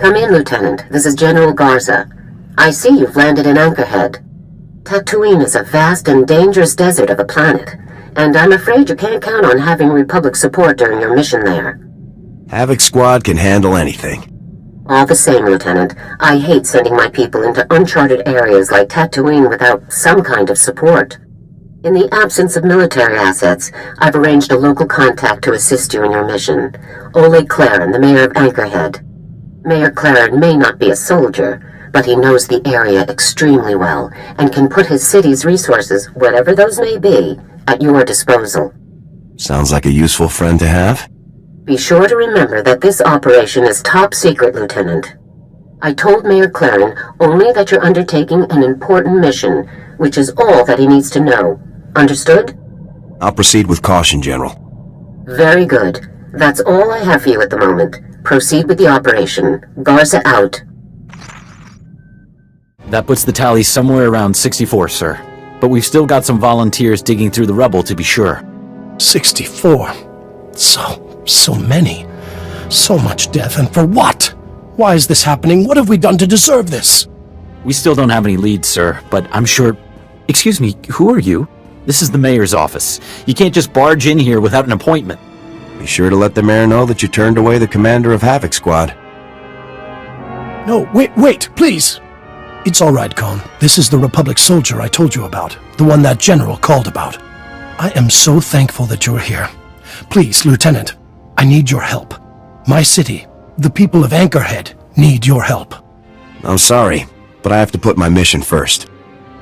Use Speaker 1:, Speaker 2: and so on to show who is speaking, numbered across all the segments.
Speaker 1: Come in, Lieutenant. This is General Garza. I see you've landed in Anchorhead. Tatooine is a vast and dangerous desert of a planet, and I'm afraid you can't count on having Republic support during your mission there.
Speaker 2: Havoc Squad can handle anything.
Speaker 1: All the same, Lieutenant, I hate sending my people into uncharted areas like Tatooine without some kind of support. In the absence of military assets, I've arranged a local contact to assist you in your mission. Oleg Claren, the mayor of Anchorhead. Mayor Claren may not be a soldier, but he knows the area extremely well and can put his city's resources, whatever those may be, at your disposal.
Speaker 2: Sounds like a useful friend to have.
Speaker 1: Be sure to remember that this operation is top secret, Lieutenant. I told Mayor Claren only that you're undertaking an important mission, which is all that he needs to know. Understood?
Speaker 2: I'll proceed with caution, General.
Speaker 1: Very good. That's all I have for you at the moment. Proceed with the operation. Garza out.
Speaker 3: That puts the tally somewhere around 64, sir. But we've still got some volunteers digging through the rubble to be sure.
Speaker 4: 64? So many. So much death, and for what? Why is this happening? What have we done to deserve this?
Speaker 3: We still don't have any leads, sir, but I'm sure... Excuse me, who are you? This is the mayor's office. You can't just barge in here without an appointment.
Speaker 2: Be sure to let the mayor know that you turned away the commander of Havoc Squad.
Speaker 4: No, wait, please! It's all right, Con. This is the Republic soldier I told you about. The one that general called about. I am so thankful that you're here. Please, Lieutenant, I need your help. My city, the people of Anchorhead, need your help.
Speaker 2: I'm sorry, but I have to put my mission first.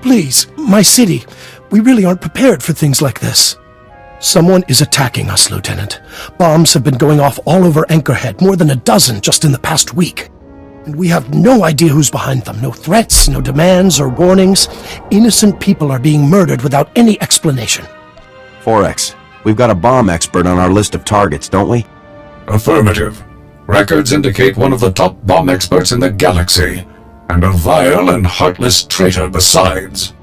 Speaker 4: Please, my city, we really aren't prepared for things like this. Someone is attacking us, Lieutenant. Bombs have been going off all over Anchorhead, more than a dozen just in the past week. And we have no idea who's behind them. No threats, no demands or warnings. Innocent people are being murdered without any explanation.
Speaker 2: 4X, we've got a bomb expert on our list of targets, don't we?
Speaker 5: Affirmative. Records indicate one of the top bomb experts in the galaxy, and a vile and heartless traitor besides.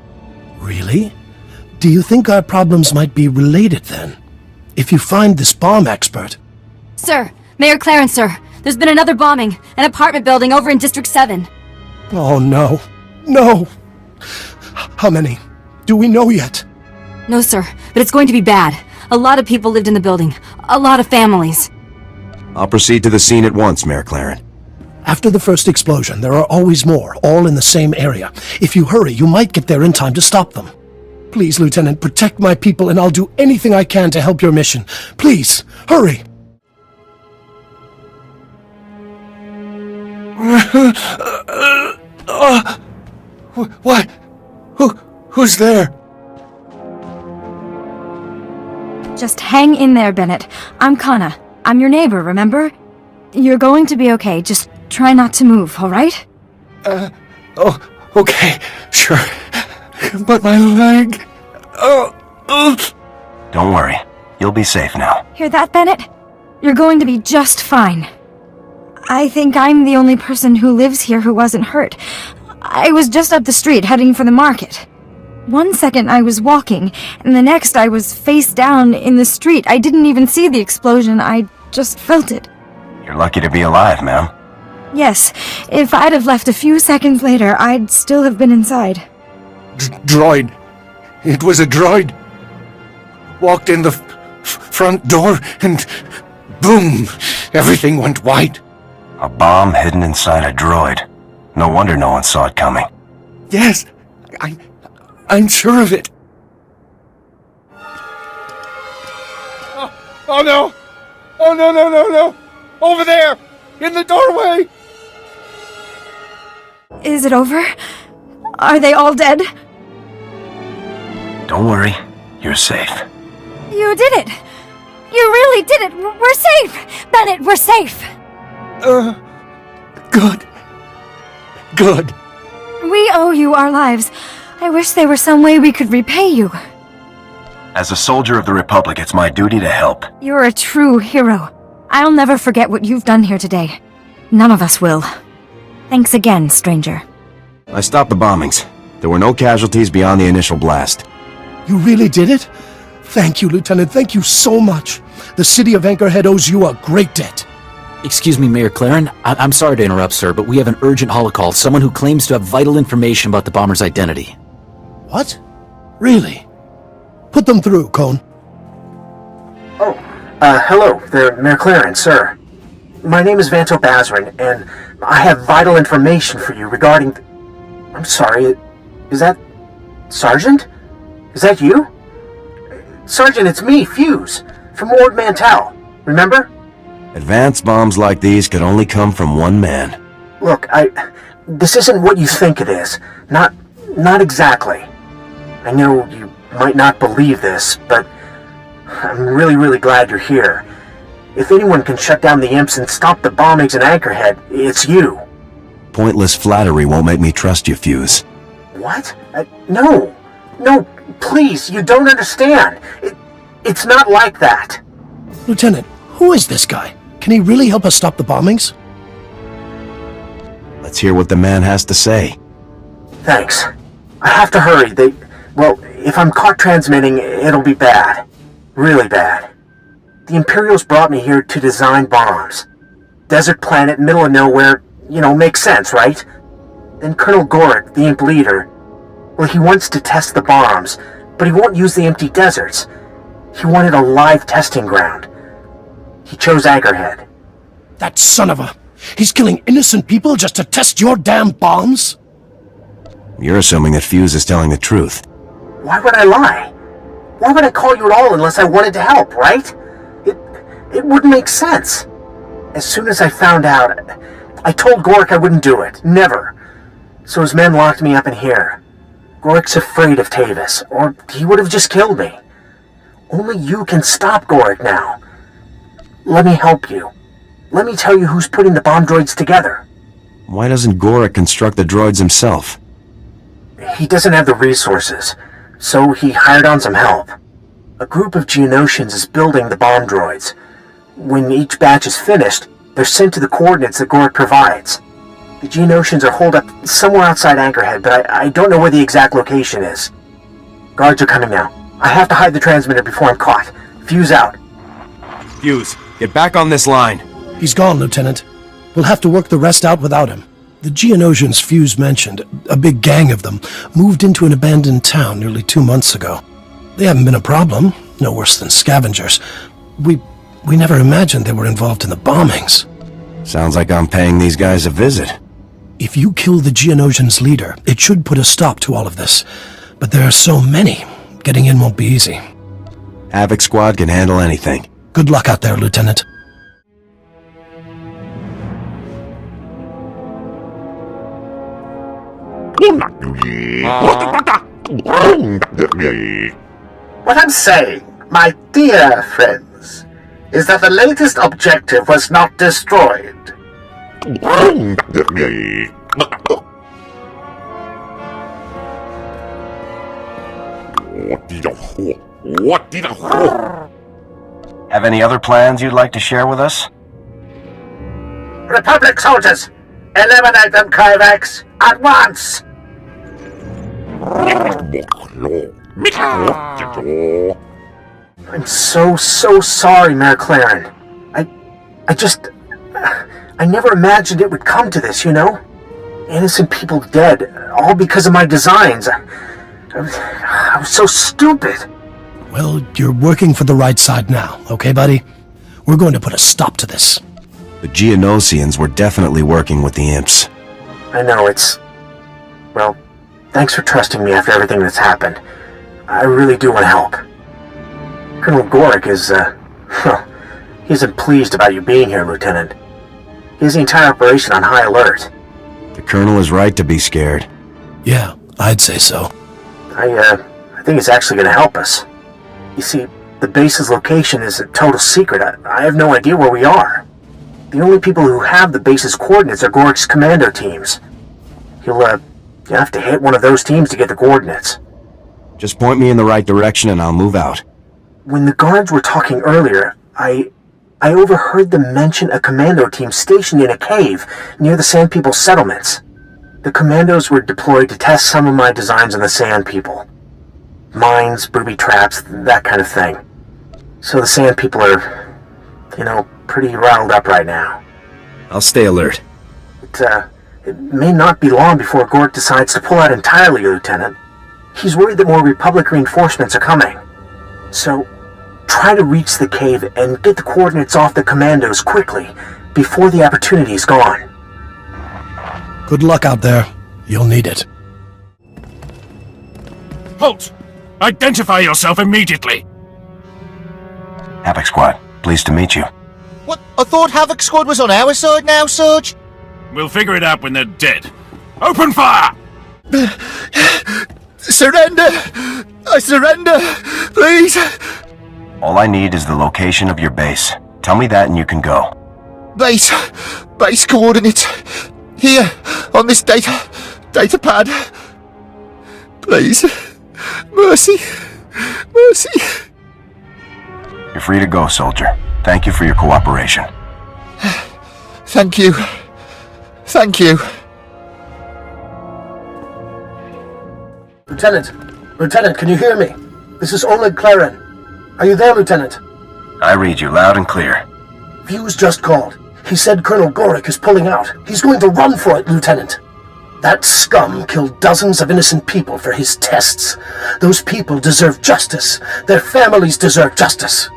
Speaker 4: Really? Do you think our problems might be related then? If you find this bomb expert...
Speaker 6: Sir, Mayor Clarence, sir. There's been another bombing, an apartment building over in District 7.
Speaker 4: Oh no. No! How many? Do we know yet?
Speaker 6: No, sir, but it's going to be bad. A lot of people lived in the building. A lot of families.
Speaker 2: I'll proceed to the scene at once, Mayor Claren.
Speaker 4: After the first explosion, there are always more, all in the same area. If you hurry, you might get there in time to stop them. Please, Lieutenant, protect my people and I'll do anything I can to help your mission. Please, hurry! What? Who's there?
Speaker 7: Just hang in there, Bennett. I'm Kana. I'm your neighbor, remember? You're going to be okay. Just try not to move, all right?
Speaker 4: Okay, sure. But my leg...
Speaker 2: Don't worry. You'll be safe now.
Speaker 7: Hear that, Bennett? You're going to be just fine. I think I'm the only person who lives here who wasn't hurt. I was just up the street heading for the market. One second I was walking, and the next I was face down in the street. I didn't even see the explosion, I just felt it.
Speaker 2: You're lucky to be alive, ma'am.
Speaker 7: Yes, if I'd have left a few seconds later, I'd still have been inside.
Speaker 4: Droid. It was a droid. Walked in the front door, and boom! Everything went white.
Speaker 2: A bomb hidden inside a droid. No wonder no one saw it coming.
Speaker 4: Yes, I'm sure of it. Oh no! Oh no! Over there! In the doorway!
Speaker 7: Is it over? Are they all dead?
Speaker 2: Don't worry. You're safe.
Speaker 7: You did it! You really did it! We're safe! Bennett, we're safe!
Speaker 4: Good.
Speaker 7: We owe you our lives. I wish there were some way we could repay you.
Speaker 2: As a soldier of the Republic, it's my duty to help.
Speaker 7: You're a true hero. I'll never forget what you've done here today. None of us will. Thanks again, stranger.
Speaker 2: I stopped the bombings. There were no casualties beyond the initial blast.
Speaker 4: You really did it? Thank you, Lieutenant. Thank you so much. The city of Anchorhead owes you a great debt.
Speaker 3: Excuse me, Mayor Claren. I'm sorry to interrupt, sir, but we have an urgent holo call. Someone who claims to have vital information about the bomber's identity.
Speaker 4: What? Really? Put them through, Cone.
Speaker 8: Hello there, Mayor Claren, sir. My name is Vanto Bazarin, and I have vital information for you regarding... I'm sorry, is that... Sergeant? Is that you? Sergeant, it's me, Fuse, from Ward Mantell. Remember?
Speaker 2: Advanced bombs like these could only come from one man.
Speaker 8: Look, this isn't what you think it is. Not exactly. I know you might not believe this, but I'm really glad you're here. If anyone can shut down the imps and stop the bombings in Anchorhead, it's you.
Speaker 2: Pointless flattery won't make me trust you, Fuse.
Speaker 8: What? No, please, you don't understand. It's not like that.
Speaker 4: Lieutenant, who is this guy? Can he really help us stop the bombings?
Speaker 2: Let's hear what the man has to say.
Speaker 8: Thanks. I have to hurry. If I'm caught transmitting, it'll be bad. Really bad. The Imperials brought me here to design bombs. Desert planet, middle of nowhere, makes sense, right? Then Colonel Gorick, the Imp leader, he wants to test the bombs, but he won't use the empty deserts. He wanted a live testing ground. He chose Anchorhead.
Speaker 4: That son of a... He's killing innocent people just to test your damn bombs?
Speaker 2: You're assuming that Fuse is telling the truth.
Speaker 8: Why would I lie? Why would I call you at all unless I wanted to help, right? It wouldn't make sense. As soon as I found out, I told Gorick I wouldn't do it. Never. So his men locked me up in here. Gorick's afraid of Tavis, or he would have just killed me. Only you can stop Gorick now. Let me help you. Let me tell you who's putting the bomb droids together.
Speaker 2: Why doesn't Gorick construct the droids himself?
Speaker 8: He doesn't have the resources, so he hired on some help. A group of Geonosians is building the bomb droids. When each batch is finished, they're sent to the coordinates that Gorick provides. The Geonosians are holed up somewhere outside Anchorhead, but I don't know where the exact location is. Guards are coming now. I have to hide the transmitter before I'm caught. Fuse out.
Speaker 2: Fuse, get back on this line.
Speaker 4: He's gone, Lieutenant. We'll have to work the rest out without him. The Geonosians Fuse mentioned, a big gang of them, moved into an abandoned town nearly 2 months ago. They haven't been a problem, no worse than scavengers. We never imagined they were involved in the bombings.
Speaker 2: Sounds like I'm paying these guys a visit.
Speaker 4: If you kill the Geonosians' leader, it should put a stop to all of this. But there are so many. Getting in won't be easy.
Speaker 2: Havoc Squad can handle anything.
Speaker 4: Good luck out there, Lieutenant.
Speaker 8: What I'm saying, my dear friends, is that the latest objective was not destroyed.
Speaker 2: Have any other plans you'd like to share with us?
Speaker 8: Republic soldiers, eliminate them, Kyvax, at once! I'm so sorry, Mayor Claren. I never imagined it would come to this, Innocent people dead, all because of my designs. I was so stupid.
Speaker 4: Well, you're working for the right side now, okay, buddy? We're going to put a stop to this.
Speaker 2: The Geonosians were definitely working with the imps.
Speaker 8: I know, well, thanks for trusting me after everything that's happened. I really do want to help. Colonel Gorick is, he isn't pleased about you being here, Lieutenant. He has the entire operation on high alert.
Speaker 2: The Colonel is right to be scared.
Speaker 4: Yeah, I'd say so.
Speaker 8: I think it's actually going to help us. You see, the base's location is a total secret. I have no idea where we are. The only people who have the base's coordinates are Gorick's commando teams. You'll have to hit one of those teams to get the coordinates.
Speaker 2: Just point me in the right direction and I'll move out.
Speaker 8: When the guards were talking earlier, I overheard them mention a commando team stationed in a cave near the Sand People settlements. The commandos were deployed to test some of my designs on the Sand People. Mines, booby traps, that kind of thing. So the Sand People are, pretty riled up right now.
Speaker 3: I'll stay alert.
Speaker 8: It may not be long before Gork decides to pull out entirely, Lieutenant. He's worried that more Republic reinforcements are coming. So, try to reach the cave and get the coordinates off the commandos quickly, before the opportunity is gone.
Speaker 4: Good luck out there. You'll need it.
Speaker 9: Halt! Identify yourself immediately!
Speaker 2: Havoc Squad, pleased to meet you.
Speaker 10: What? I thought Havoc Squad was on our side now, Sarge?
Speaker 9: We'll figure it out when they're dead. Open fire!
Speaker 10: Surrender! I surrender! Please!
Speaker 2: All I need is the location of your base. Tell me that and you can go.
Speaker 10: Base coordinates. Here, on this data pad. Please. Mercy.
Speaker 2: You're free to go, soldier. Thank you for your cooperation.
Speaker 10: Thank you.
Speaker 4: Lieutenant, can you hear me? This is Oleg Claren. Are you there, Lieutenant?
Speaker 2: I read you loud and clear.
Speaker 4: Fuse just called. He said Colonel Gorek is pulling out. He's going to run for it, Lieutenant. That scum killed dozens of innocent people for his tests. Those people deserve justice. Their families deserve justice.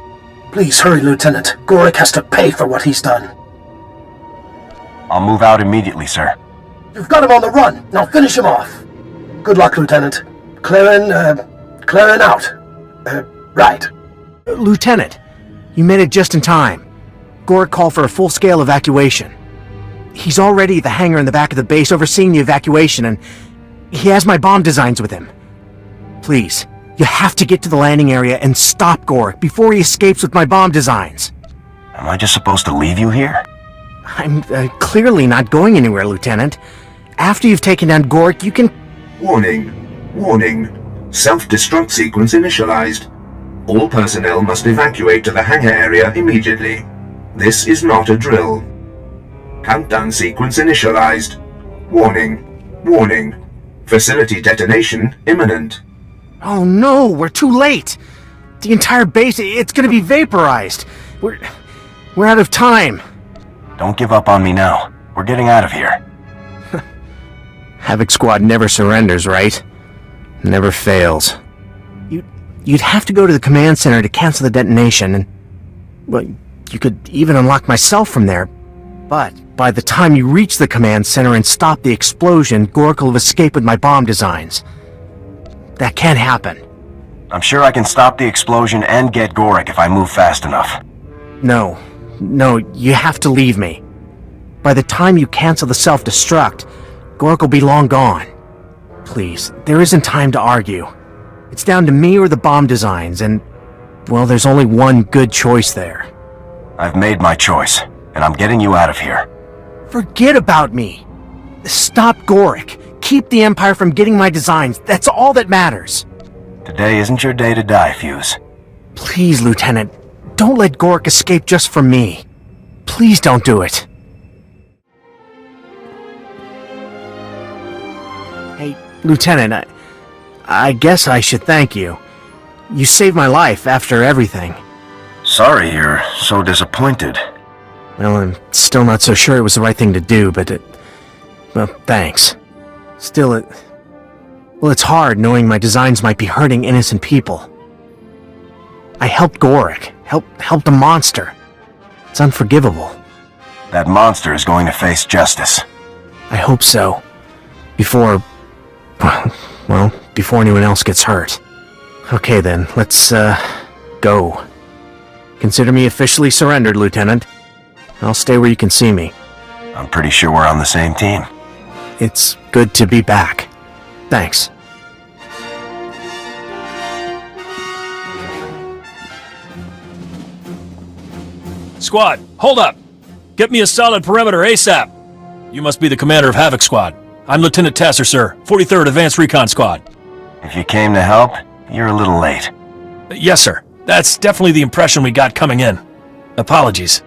Speaker 4: Please hurry, Lieutenant. Gorek has to pay for what he's done.
Speaker 2: I'll move out immediately, sir.
Speaker 4: You've got him on the run. Now finish him off. Good luck, Lieutenant. Claren out. Right.
Speaker 8: Lieutenant, you made it just in time. Gorek called for a full-scale evacuation. He's already at the hangar in the back of the base overseeing the evacuation, and he has my bomb designs with him. Please, you have to get to the landing area and stop Gorek before he escapes with my bomb designs.
Speaker 2: Am I just supposed to leave you here?
Speaker 8: I'm clearly not going anywhere, Lieutenant. After you've taken down Gorek, you can...
Speaker 11: Warning. Self-destruct sequence initialized. All personnel must evacuate to the hangar area immediately. This is not a drill. Countdown sequence initialized. Warning. Facility detonation imminent.
Speaker 8: Oh no, we're too late! The entire base, it's gonna be vaporized! We're out of time!
Speaker 2: Don't give up on me now. We're getting out of here.
Speaker 8: Havoc Squad never surrenders, right? Never fails. You'd have to go to the command center to cancel the detonation, and... well, you could even unlock myself from there. But by the time you reach the command center and stop the explosion, Gorek will have escaped with my bomb designs. That can't happen.
Speaker 2: I'm sure I can stop the explosion and get Gorek if I move fast enough.
Speaker 8: No, you have to leave me. By the time you cancel the self-destruct, Gorek will be long gone. Please, there isn't time to argue. It's down to me or the bomb designs, and, well, there's only one good choice there.
Speaker 2: I've made my choice, and I'm getting you out of here.
Speaker 8: Forget about me. Stop Gorek. Keep the Empire from getting my designs. That's all that matters.
Speaker 2: Today isn't your day to die, Fuse.
Speaker 8: Please, Lieutenant, don't let Gorek escape just for me. Please don't do it. Hey, Lieutenant, I guess I should thank you. You saved my life after everything.
Speaker 2: Sorry you're so disappointed.
Speaker 8: Well, I'm still not so sure it was the right thing to do, but well, thanks. Still, it's hard knowing my designs might be hurting innocent people. I helped Gorek, helped a monster. It's unforgivable.
Speaker 2: That monster is going to face justice.
Speaker 8: I hope so. Before anyone else gets hurt. Okay then, let's, go. Consider me officially surrendered, Lieutenant. I'll stay where you can see me.
Speaker 2: I'm pretty sure we're on the same team.
Speaker 8: It's good to be back. Thanks.
Speaker 9: Squad, hold up! Get me a solid perimeter ASAP! You must be the commander of Havoc Squad. I'm Lieutenant Tasser, sir. 43rd Advanced Recon Squad.
Speaker 2: If you came to help, you're a little late.
Speaker 9: Yes, sir. That's definitely the impression we got coming in. Apologies.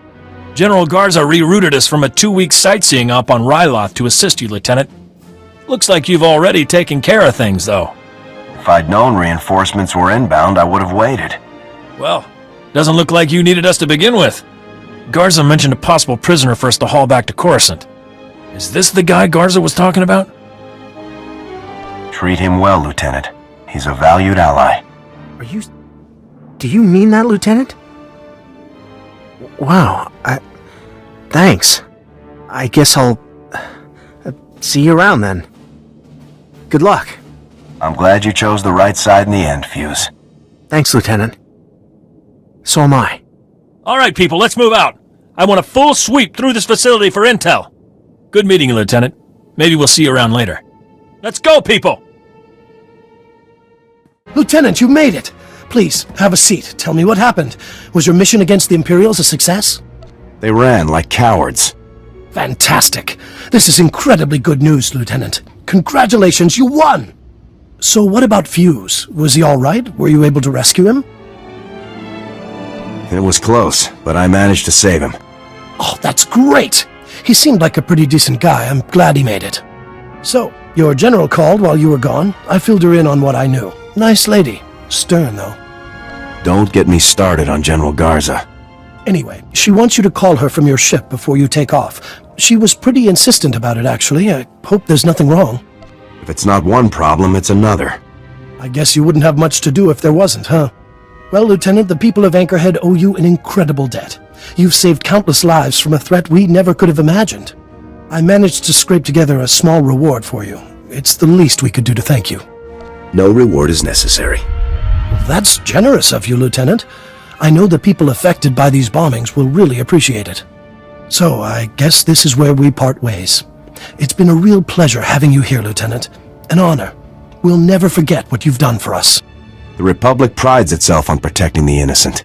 Speaker 9: General Garza rerouted us from a 2-week sightseeing op on Ryloth to assist you, Lieutenant. Looks like you've already taken care of things, though.
Speaker 2: If I'd known reinforcements were inbound, I would have waited.
Speaker 9: Well, doesn't look like you needed us to begin with. Garza mentioned a possible prisoner for us to haul back to Coruscant. Is this the guy Garza was talking about?
Speaker 2: Treat him well, Lieutenant. He's a valued ally.
Speaker 8: Do you mean that, Lieutenant? Wow, thanks. I guess I'll see you around then. Good luck.
Speaker 2: I'm glad you chose the right side in the end, Fuse.
Speaker 8: Thanks, Lieutenant. So am I.
Speaker 9: All right, people, let's move out. I want a full sweep through this facility for intel. Good meeting you, Lieutenant. Maybe we'll see you around later. Let's go, people!
Speaker 4: Lieutenant, you made it! Please, have a seat. Tell me what happened. Was your mission against the Imperials a success?
Speaker 2: They ran like cowards.
Speaker 4: Fantastic. This is incredibly good news, Lieutenant. Congratulations, you won! So what about Fuse? Was he all right? Were you able to rescue him?
Speaker 2: It was close, but I managed to save him.
Speaker 4: Oh, that's great! He seemed like a pretty decent guy. I'm glad he made it. So, your general called while you were gone. I filled her in on what I knew. Nice lady. Stern, though.
Speaker 2: Don't get me started on General Garza.
Speaker 4: Anyway, she wants you to call her from your ship before you take off. She was pretty insistent about it, actually. I hope there's nothing wrong.
Speaker 2: If it's not one problem, it's another.
Speaker 4: I guess you wouldn't have much to do if there wasn't, huh? Well, Lieutenant, the people of Anchorhead owe you an incredible debt. You've saved countless lives from a threat we never could have imagined. I managed to scrape together a small reward for you. It's the least we could do to thank you.
Speaker 2: No reward is necessary.
Speaker 4: Well, that's generous of you, Lieutenant. I know the people affected by these bombings will really appreciate it. So, I guess this is where we part ways. It's been a real pleasure having you here, Lieutenant. An honor. We'll never forget what you've done for us.
Speaker 2: The Republic prides itself on protecting the innocent.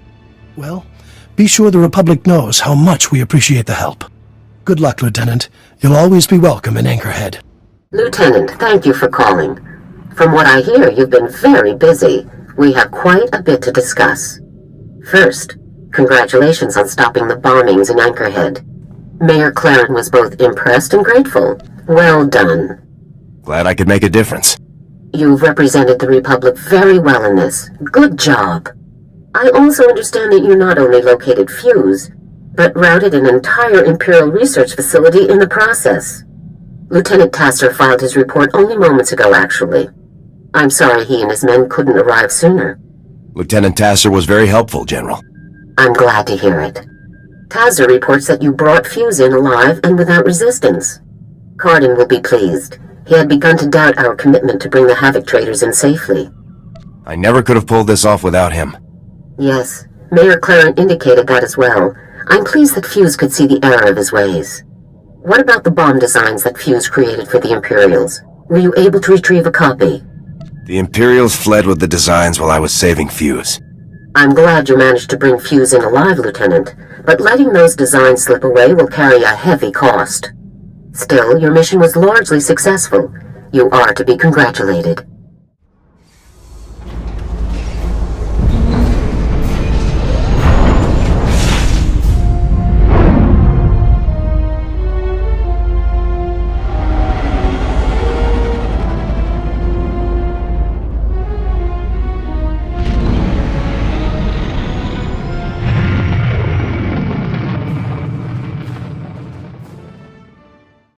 Speaker 4: Well, be sure the Republic knows how much we appreciate the help. Good luck, Lieutenant. You'll always be welcome in Anchorhead.
Speaker 1: Lieutenant, thank you for calling. From what I hear, you've been very busy. We have quite a bit to discuss. First, congratulations on stopping the bombings in Anchorhead. Mayor Claren was both impressed and grateful. Well done.
Speaker 2: Glad I could make a difference.
Speaker 1: You've represented the Republic very well in this. Good job. I also understand that you not only located Fuse, but routed an entire Imperial research facility in the process. Lieutenant Tasser filed his report only moments ago, actually. I'm sorry he and his men couldn't arrive sooner.
Speaker 2: Lieutenant Tasser was very helpful, General.
Speaker 1: I'm glad to hear it. Tasser reports that you brought Fuse in alive and without resistance. Cardin will be pleased. He had begun to doubt our commitment to bring the Havoc traders in safely.
Speaker 2: I never could have pulled this off without him.
Speaker 1: Yes, Mayor Claren indicated that as well. I'm pleased that Fuse could see the error of his ways. What about the bomb designs that Fuse created for the Imperials? Were you able to retrieve a copy?
Speaker 2: The Imperials fled with the designs while I was saving Fuse.
Speaker 1: I'm glad you managed to bring Fuse in alive, Lieutenant, but letting those designs slip away will carry a heavy cost. Still, your mission was largely successful. You are to be congratulated.